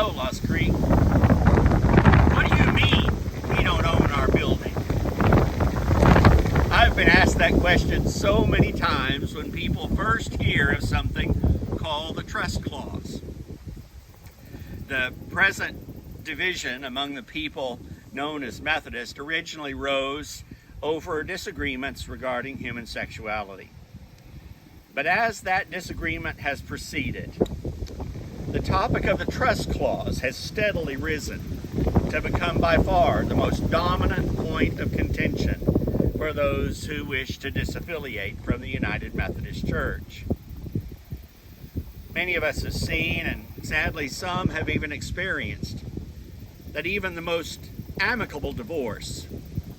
Hello, Lost Creek. What do you mean we don't own our building? I've been asked that question so many times when people first hear of something called the trust clause. The present division among the people known as Methodist originally rose over disagreements regarding human sexuality. But as that disagreement has proceeded, the topic of the trust clause has steadily risen to become by far the most dominant point of contention for those who wish to disaffiliate from the United Methodist Church. Many of us have seen, and sadly some have even experienced, that even the most amicable divorce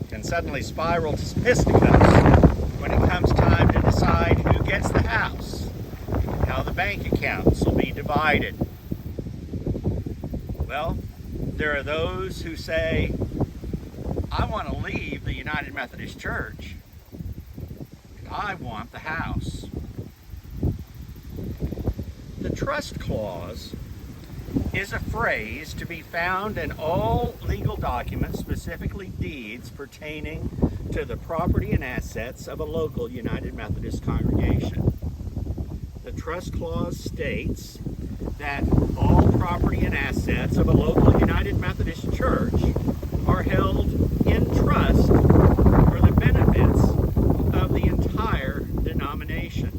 can suddenly spiral to fisticuffs when it comes time to decide who gets the house, how the bank accounts will be divided. Well, there are those who say, I want to leave the United Methodist Church, and I want the house. The trust clause is a phrase to be found in all legal documents, specifically deeds pertaining to the property and assets of a local United Methodist congregation. The trust clause states that all property and assets of a local United Methodist church are held in trust for the benefits of the entire denomination.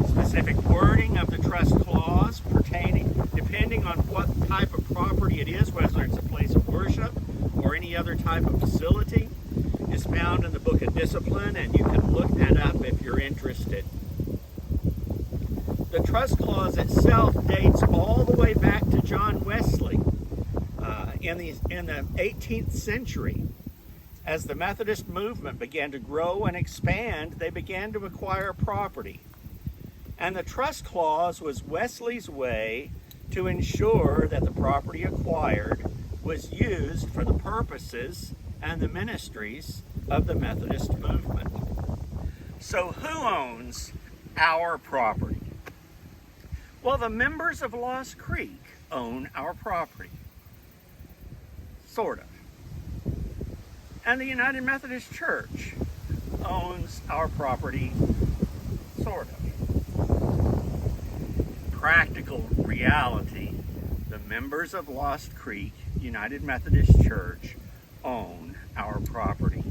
Specific wording of the trust clause depending on what type of property it is, whether it's a place of worship or any other type of facility, is found in the Book of Discipline, and you can look that up if you're interested. The trust clause itself dates all the way back to John Wesley in the 18th century. As the Methodist movement began to grow and expand, they began to acquire property. And the trust clause was Wesley's way to ensure that the property acquired was used for the purposes and the ministries of the Methodist movement. So who owns our property? Well, the members of Lost Creek own our property. Sort of. And the United Methodist Church owns our property. Sort of. Practical reality, the members of Lost Creek United Methodist Church own our property.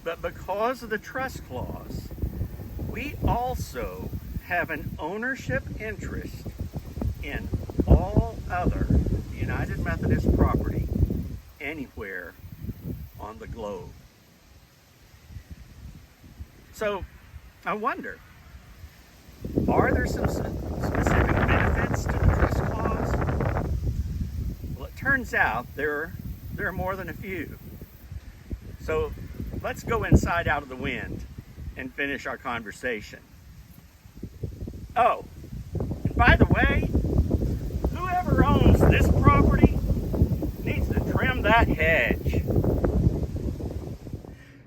But because of the trust clause, we also have an ownership interest in all other United Methodist property anywhere on the globe. So I wonder, are there some specific benefits to the trust clause? Well, it turns out there are more than a few. So let's go inside out of the wind and finish our conversation. Oh, and by the way, whoever owns this property needs to trim that hedge.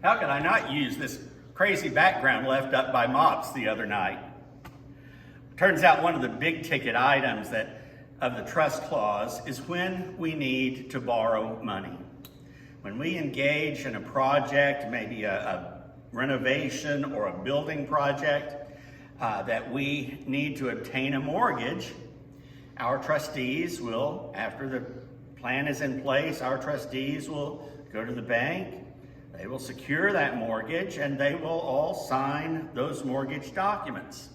How could I not use this crazy background left up by Mops the other night? Turns out one of the big ticket items of the trust clause is when we need to borrow money. When we engage in a project, maybe a renovation or a building project, that we need to obtain a mortgage, our trustees will, after the plan is in place, our trustees will go to the bank, they will secure that mortgage, and they will all sign those mortgage documents.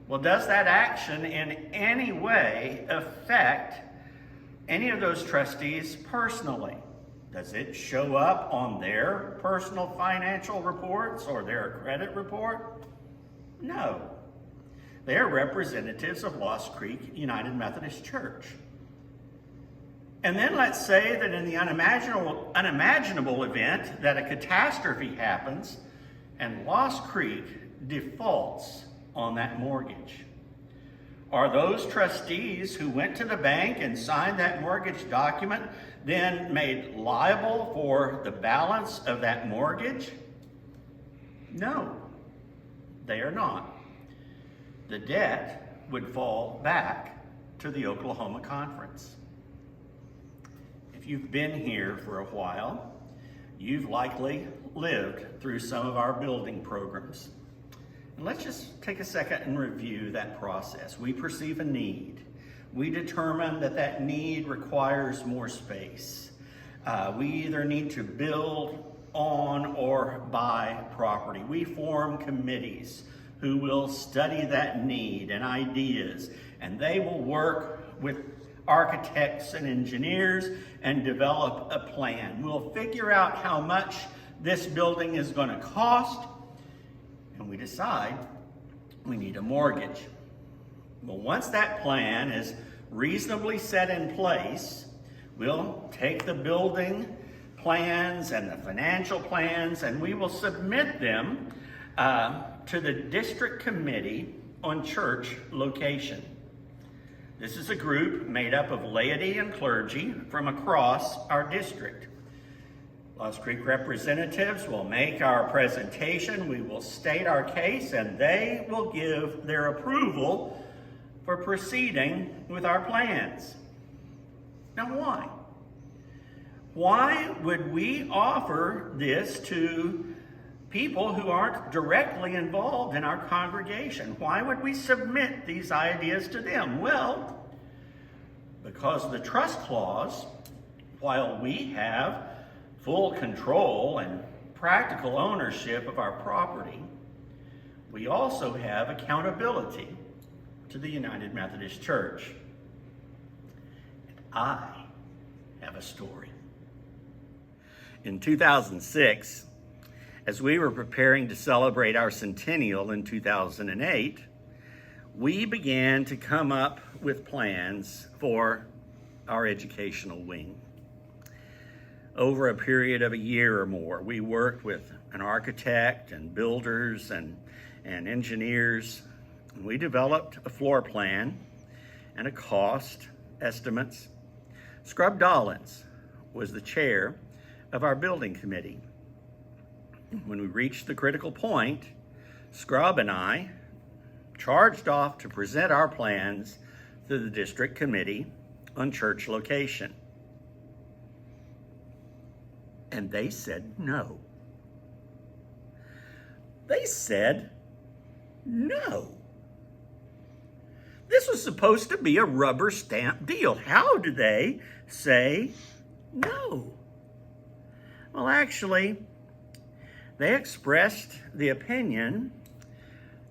Well, does that action in any way affect any of those trustees personally? Does it show up on their personal financial reports or their credit report? No. They are representatives of Lost Creek United Methodist Church. And then let's say that in the unimaginable event that a catastrophe happens and Lost Creek defaults on that mortgage. Are those trustees who went to the bank and signed that mortgage document then made liable for the balance of that mortgage? No, they are not. The debt would fall back to the Oklahoma Conference. If you've been here for a while, you've likely lived through some of our building programs. And let's just take a second and review that process. We perceive a need. We determine that that need requires more space. We either need to build on or buy property. We form committees who will study that need and ideas, and they will work with architects and engineers and develop a plan. We'll figure out how much this building is going to cost, and we decide we need a mortgage. Well, once that plan is reasonably set in place, we'll take the building plans and the financial plans and we will submit them to the District Committee on Church Location. This is a group made up of laity and clergy from across our district. Lost Creek representatives will make our presentation, we will state our case, and they will give their approval for proceeding with our plans. Now why? Why would we offer this to people who aren't directly involved in our congregation? Why would we submit these ideas to them? Well, because the trust clause, while we have full control and practical ownership of our property, we also have accountability to the United Methodist Church. I have a story. In 2006, as we were preparing to celebrate our centennial in 2008, we began to come up with plans for our educational wing. Over a period of a year or more, we worked with an architect and builders and engineers. We developed a floor plan and a cost estimates. Scrub Dollins was the chair of our building committee. When we reached the critical point, Scrub and I charged off to present our plans to the District Committee on Church Location. And they said no. They said no. This was supposed to be a rubber stamp deal. How do they say no? Well, actually, they expressed the opinion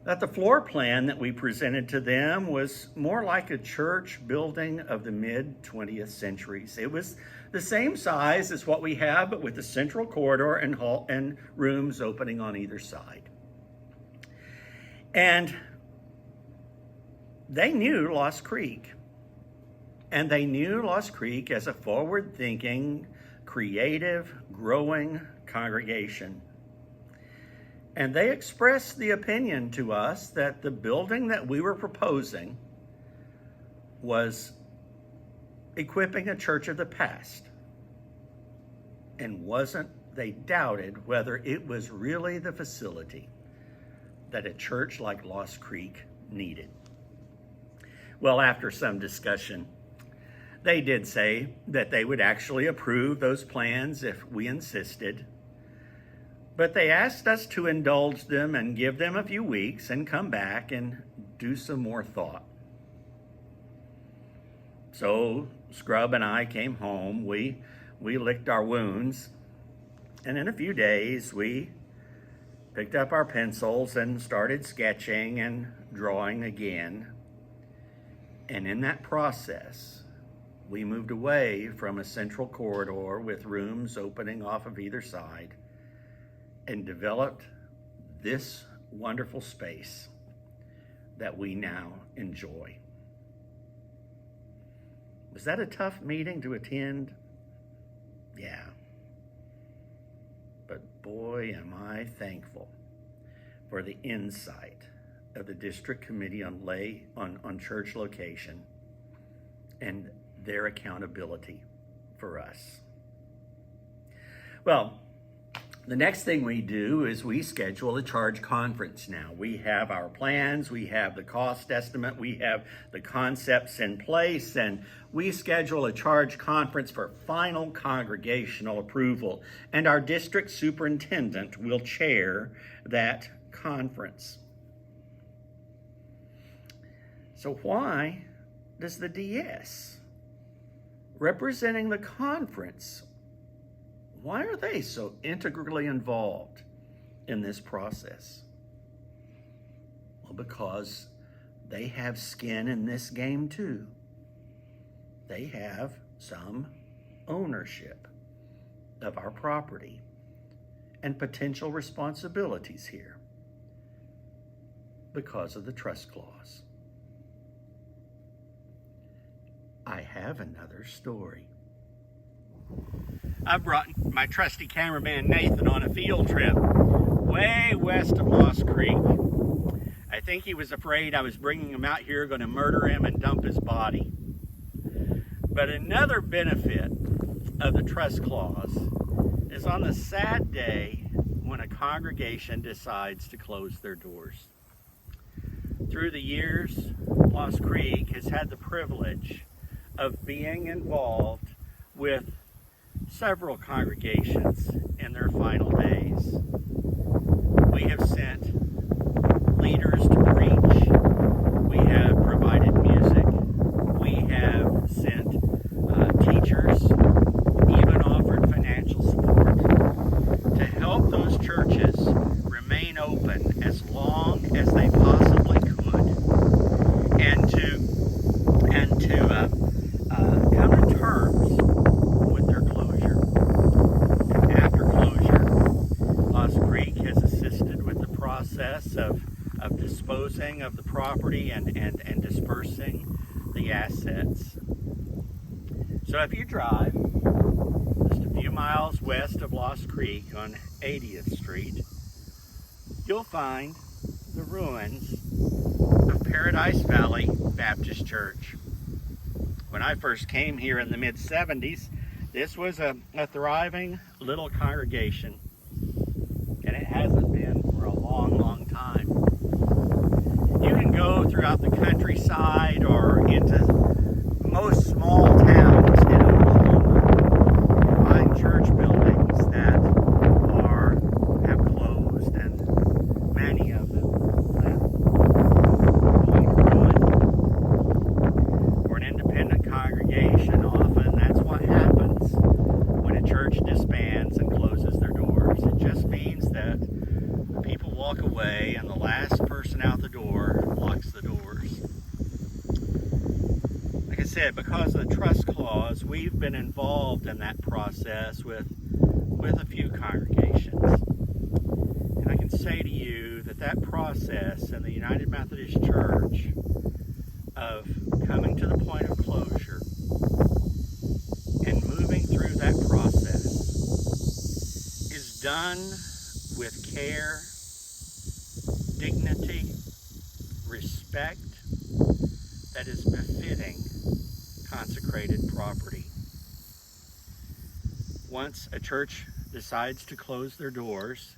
that the floor plan that we presented to them was more like a church building of the mid-20th centuries. It was the same size as what we have, but with the central corridor and hall and rooms opening on either side. And they knew Lost Creek. And they knew Lost Creek as a forward-thinking, creative, growing congregation. And they expressed the opinion to us that the building that we were proposing was equipping a church of the past. And they doubted whether it was really the facility that a church like Lost Creek needed. Well, after some discussion, they did say that they would actually approve those plans if we insisted. But they asked us to indulge them and give them a few weeks and come back and do some more thought. So Scrub and I came home. We licked our wounds. And in a few days, we picked up our pencils and started sketching and drawing again. And in that process, we moved away from a central corridor with rooms opening off of either side and developed this wonderful space that we now enjoy. Was that a tough meeting to attend? Yeah. But boy, am I thankful for the insight of the District Committee on Church Location and their accountability for us. Well, The next thing we do is we schedule a charge conference now. We have our plans, we have the cost estimate, we have the concepts in place, and we schedule a charge conference for final congregational approval. And our district superintendent will chair that conference. So why does the DS, representing the conference, why are they so integrally involved in this process? Well, because they have skin in this game too. They have some ownership of our property and potential responsibilities here because of the trust clause. I have another story. I've brought my trusty cameraman Nathan on a field trip way west of Lost Creek. I think he was afraid I was bringing him out here, going to murder him and dump his body. But another benefit of the trust clause is on the sad day when a congregation decides to close their doors. Through the years, Lost Creek has had the privilege of being involved with several congregations in their final days. We have sent leaders to preach. We have provided music. We have sent teachers, even offered financial support to help those churches remain open as long as they possibly could, and to come to terms with their closure. And after closure, Lost Creek has assisted with the process of disposing of the property and dispersing the assets. So if you drive just a few miles west of Lost Creek on 80th Street, you'll find the ruins of Paradise Valley Baptist Church. When I first came here in the mid-70s, this was a thriving little congregation, and it hasn't been for a long, long time. You can go throughout the countryside or into most small towns in Oklahoma and find church buildings that have closed, and many of them going to ruin. For an independent congregation, often that's what happens when a church disbands and closes their doors. It just means that the people walk away and the last person out the door locks the doors. Like I said, because of the trust clause, we've been involved in that process with a few congregations. And I can say to you that that process in the United Methodist Church of coming to the point of closure and moving through that process is done with care, dignity, respect that is befitting consecrated property. Once a church decides to close their doors,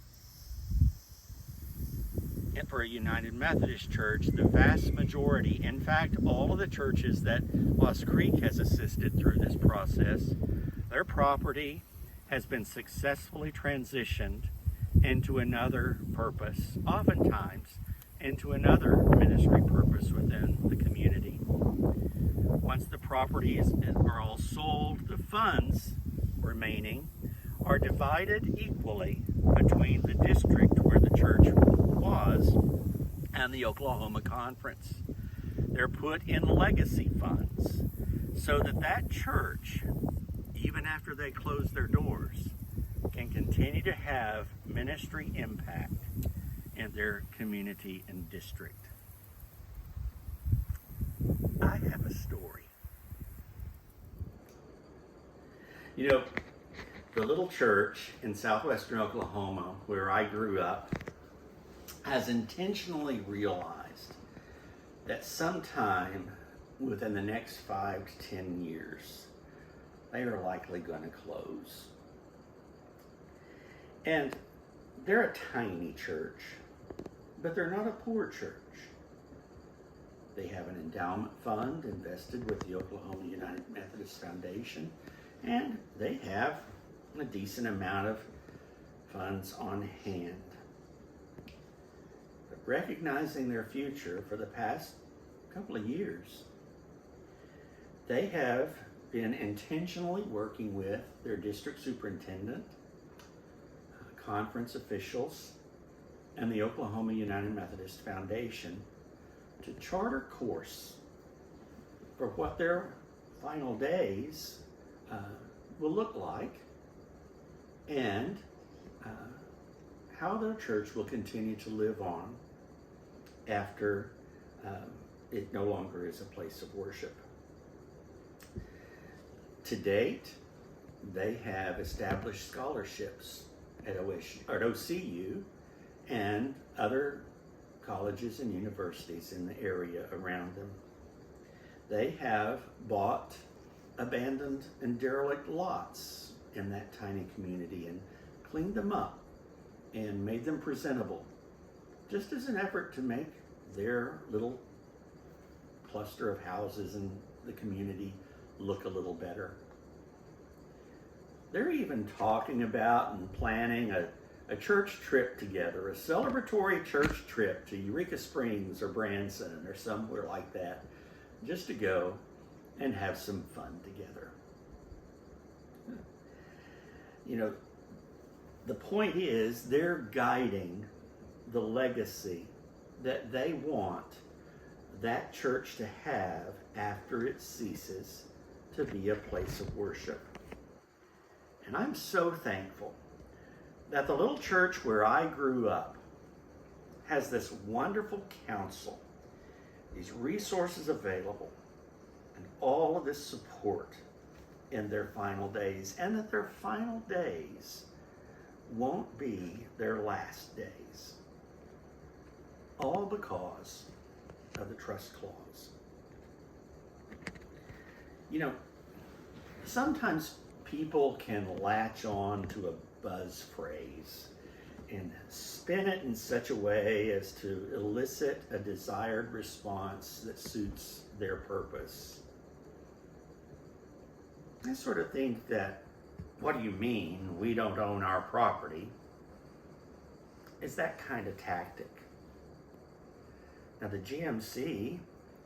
and for a United Methodist Church, the vast majority, in fact, all of the churches that Lost Creek has assisted through this process, their property has been successfully transitioned into another purpose, oftentimes into another ministry purpose within the community. Once the properties are all sold, the funds remaining are divided equally between the district where the church was and the Oklahoma Conference. They're put in legacy funds so that that church, even after they close their doors, can continue to have ministry impact in their community and district. I have a story. You know, the little church in southwestern Oklahoma where I grew up has intentionally realized that sometime within the next 5 to 10 years, they are likely going to close. And they're a tiny church, but they're not a poor church. They have an endowment fund invested with the Oklahoma United Methodist Foundation, and they have a decent amount of funds on hand. But recognizing their future for the past couple of years, they have been intentionally working with their district superintendent, conference officials, and the Oklahoma United Methodist Foundation to chart a course for what their final days will look like, and how their church will continue to live on after it no longer is a place of worship. To date, they have established scholarships at OCU and other colleges and universities in the area around them. They have bought abandoned and derelict lots in that tiny community and cleaned them up and made them presentable, just as an effort to make their little cluster of houses in the community look a little better. They're even talking about and planning a church trip together, a celebratory church trip to Eureka Springs or Branson or somewhere like that, just to go and have some fun together. You know, the point is they're guiding the legacy that they want that church to have after it ceases to be a place of worship. And I'm so thankful that the little church where I grew up has this wonderful counsel, these resources available, and all of this support in their final days, and that their final days won't be their last days. All because of the trust clause. You know, sometimes people can latch on to a buzz phrase and spin it in such a way as to elicit a desired response that suits their purpose. I sort of think that, what do you mean we don't own our property, is that kind of tactic. Now the GMC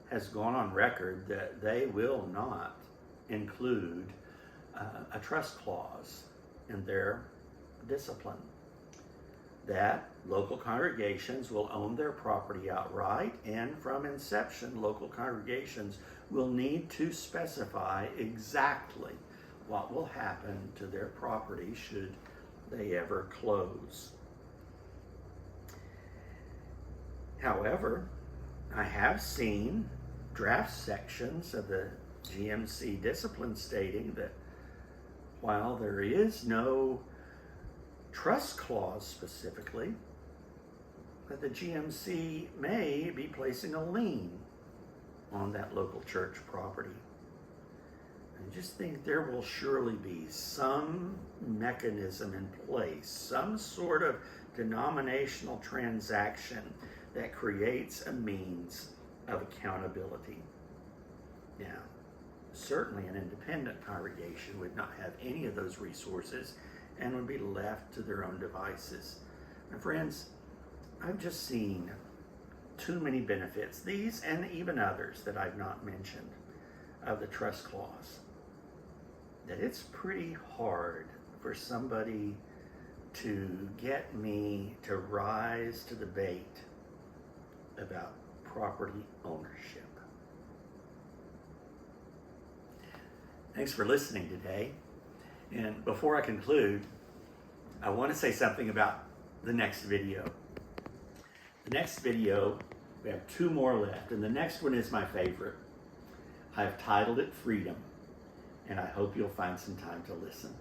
has gone on record that they will not include a trust clause in their discipline, that local congregations will own their property outright, and from inception, local congregations will need to specify exactly what will happen to their property should they ever close. However, I have seen draft sections of the GMC discipline stating that while there is no trust clause specifically, that the GMC may be placing a lien on that local church property. I just think there will surely be some mechanism in place, some sort of denominational transaction that creates a means of accountability. Now, certainly an independent congregation would not have any of those resources and would be left to their own devices. My friends, I've just seen too many benefits, these and even others that I've not mentioned, of the trust clause, that it's pretty hard for somebody to get me to rise to the bait about property ownership. Thanks for listening today. And before I conclude, I want to say something about the next video. The next video, we have 2 more left, and the next one is my favorite. I've titled it Freedom, and I hope you'll find some time to listen.